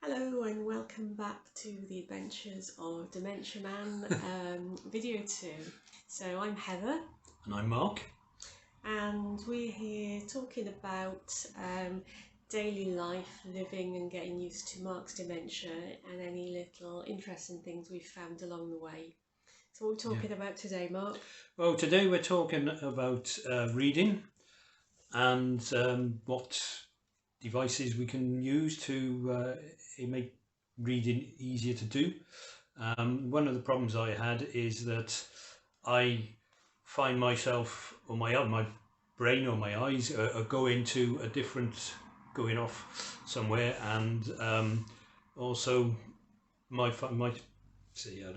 Hello and welcome back to the adventures of Dementia Man video 2. So I'm Heather. And I'm Mark. And we're here talking about daily life, living and getting used to Mark's dementia and any little interesting things we've found along the way. So what are we talking about today, Mark? Well, today we're talking about reading and what devices we can use to make reading easier to do. One of the problems I had is that I find myself, or my brain or my eyes are going to a different, going off somewhere, and also might see. I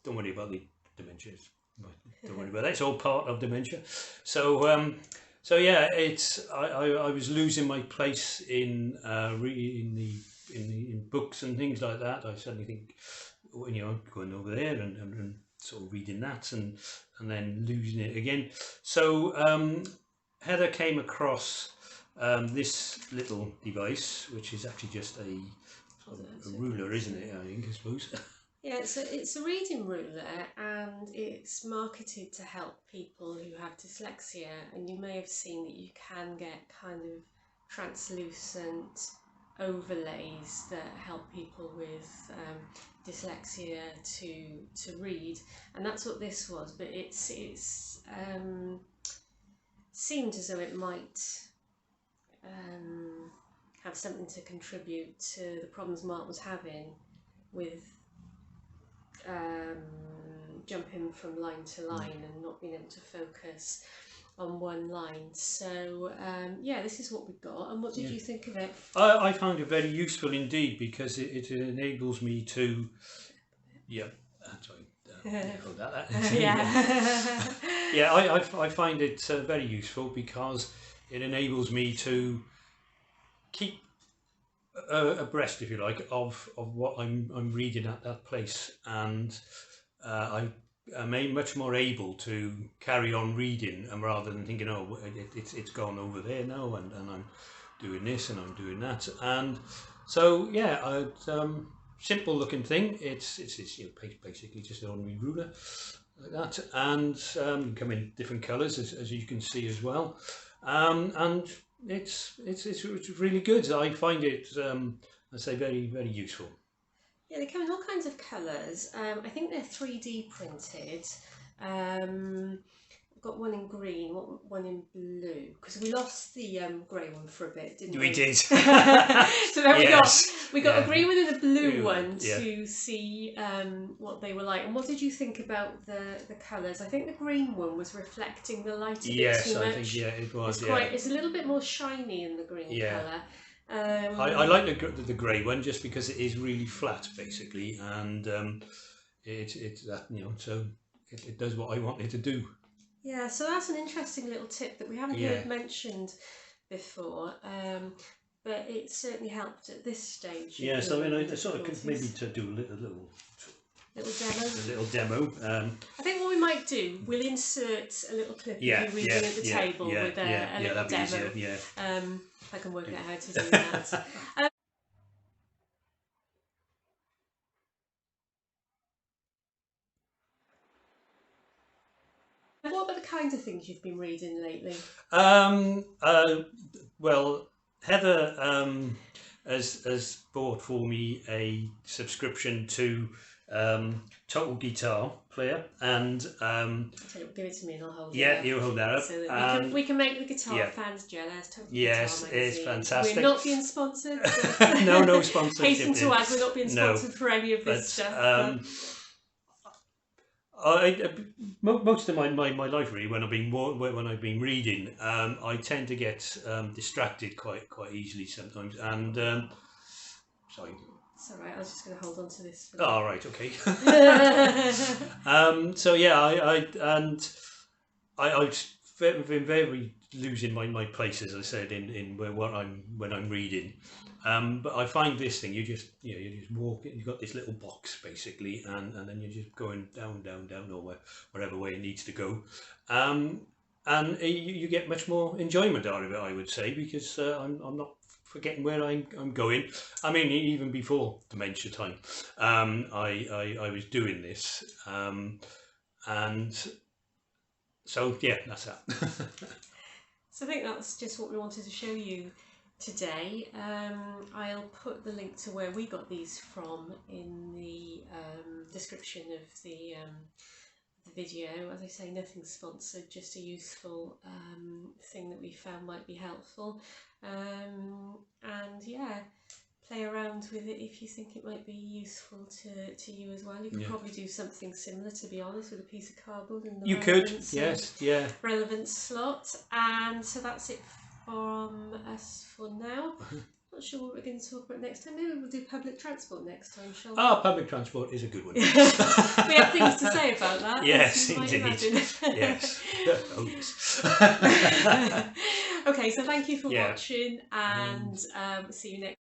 don't worry about the dementia. Don't worry about that. It's all part of dementia. So so yeah, I was losing my place in in books and things like that. I suddenly think, going over there and sort of reading that and then losing it again. So Heather came across this little device, which is actually just a ruler, isn't it? I suppose. Yeah, it's a reading ruler, and it's marketed to help people who have dyslexia, and you may have seen that you can get kind of translucent overlays that help people with dyslexia to read, and that's what this was. But it's seemed as though it might have something to contribute to the problems Mark was having with jumping from line to line and not being able to focus on one line. So yeah, this is what we got. And what did you think of it? I found it very useful indeed, because it enables me to hold that. I find it very useful because it enables me to keep abreast, if you like, of what I'm reading at that place, and I am much more able to carry on reading, and rather than thinking, oh, it's gone over there now, and I'm doing this and I'm doing that. And so yeah, simple looking thing. It's basically just an ordinary ruler like that, and come in different colours, as you can see as well, and it's really good. I find it, I say, very, very useful. Yeah, they come in all kinds of colours. I think they're 3D printed. I've got one in green, one in blue, because we lost the grey one for a bit, didn't we? We did. So then Yes. we got a green one and a blue one to see what they were like. And what did you think about the colours? I think the green one was reflecting the light a bit too much. I think it was. It's a little bit more shiny in the green colour. I like the grey one just because it is really flat, basically, and it's that, so it does what I want it to do. Yeah, so that's an interesting little tip that we haven't heard mentioned before, but it certainly helped at this stage. Yes, I mean, I sort of maybe to do a little demo. I think what we might do, we'll insert a little clip of you reading at the table with a little demo. If I can work out how to do that. What about the kinds of things you've been reading lately? Well, Heather has bought for me a subscription to Total Guitar Player, and I'll tell you, give it to me and I'll hold it. Yeah, you hold that up. So that we can make the guitar fans jealous. Total yes, Guitar it's fantastic. We're not being sponsored. No sponsorship. Hasten to add, we're not being sponsored for any of this stuff. Most of my life, really, when I've been reading, I tend to get distracted quite easily sometimes, and sorry. It's all right. I was just going to hold on to this. Oh, right, okay. So yeah, I've been very losing my place, as I said, in when I'm reading. But I find this thing, you just walk it. You've got this little box basically, and then you're just going down, or wherever way it needs to go, and you get much more enjoyment out of it, I would say, because I'm not forgetting where I'm going. I mean, even before dementia time, I was doing this, and so yeah, that's that. So I think that's just what we wanted to show you today. I'll put the link to where we got these from in the description of the video. As I say, nothing sponsored, just a useful thing that we found might be helpful. And yeah, play around with it if you think it might be useful to you as well. You could probably do something similar, to be honest, with a piece of cardboard in the You could, yes, yeah. relevance slot. And so that's it from us for now. Not sure what we're going to talk about next time. Maybe we'll do public transport next time, shall we? Oh, public transport is a good one. We have things to say about that. Yes, as you might indeed. imagine. Yes. Oh, yes. Okay, so thank you for watching, and see you next